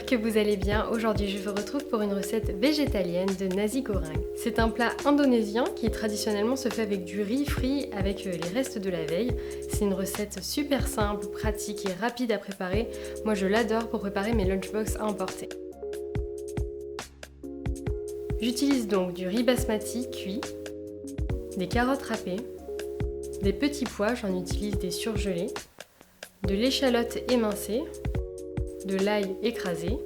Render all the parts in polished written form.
j'espère que vous allez bien. Aujourd'hui je vous retrouve pour une recette végétalienne de nasi goreng. C'est un plat indonésien qui traditionnellement se fait avec du riz frit avec les restes de la veille. C'est une recette super simple, pratique et rapide à préparer. Moi je l'adore pour préparer mes lunchbox à emporter. J'utilise donc du riz basmati cuit, des carottes râpées, des petits pois, j'en utilise des surgelés, de l'échalote émincée, de l'ail écrasé,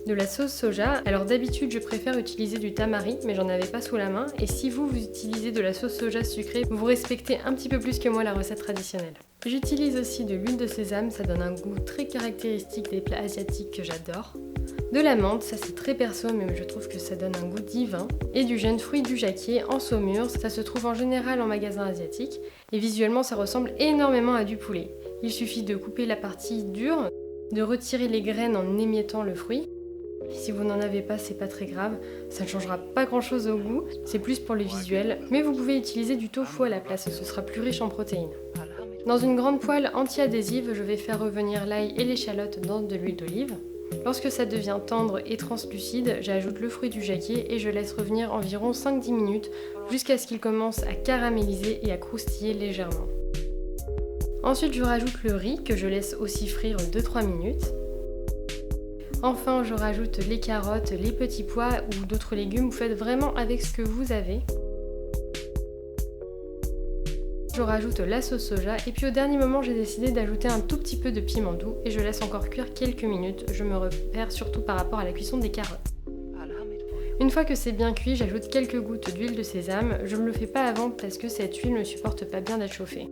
de la sauce soja. Alors d'habitude je préfère utiliser du tamari mais j'en avais pas sous la main, et si vous utilisez de la sauce soja sucrée, vous respectez un petit peu plus que moi la recette traditionnelle. J'utilise aussi de l'huile de sésame, ça donne un goût très caractéristique des plats asiatiques que j'adore. De la menthe, ça c'est très perso mais je trouve que ça donne un goût divin. Et du jeune fruit du jacquier en saumure, ça se trouve en général en magasin asiatique et visuellement ça ressemble énormément à du poulet. Il suffit de couper la partie dure, de retirer les graines en émiettant le fruit. Si vous n'en avez pas, c'est pas très grave, ça ne changera pas grand chose au goût, c'est plus pour le visuel, mais vous pouvez utiliser du tofu à la place, ce sera plus riche en protéines. Dans une grande poêle anti-adhésive, je vais faire revenir l'ail et l'échalote dans de l'huile d'olive. Lorsque ça devient tendre et translucide, j'ajoute le fruit du jacquier et je laisse revenir environ 5-10 minutes jusqu'à ce qu'il commence à caraméliser et à croustiller légèrement. Ensuite, je rajoute le riz que je laisse aussi frire 2-3 minutes. Enfin, je rajoute les carottes, les petits pois ou d'autres légumes, vous faites vraiment avec ce que vous avez. Je rajoute la sauce soja et puis au dernier moment, j'ai décidé d'ajouter un tout petit peu de piment doux et je laisse encore cuire quelques minutes. Je me repère surtout par rapport à la cuisson des carottes. Une fois que c'est bien cuit, j'ajoute quelques gouttes d'huile de sésame. Je ne le fais pas avant parce que cette huile ne supporte pas bien d'être chauffée.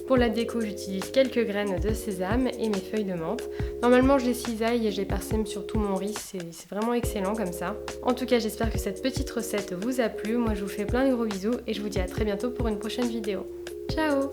Pour la déco, j'utilise quelques graines de sésame et mes feuilles de menthe. Normalement, je les cisaille et je les parsème sur tout mon riz, c'est vraiment excellent comme ça. En tout cas, j'espère que cette petite recette vous a plu. Moi, je vous fais plein de gros bisous et je vous dis à très bientôt pour une prochaine vidéo. Ciao!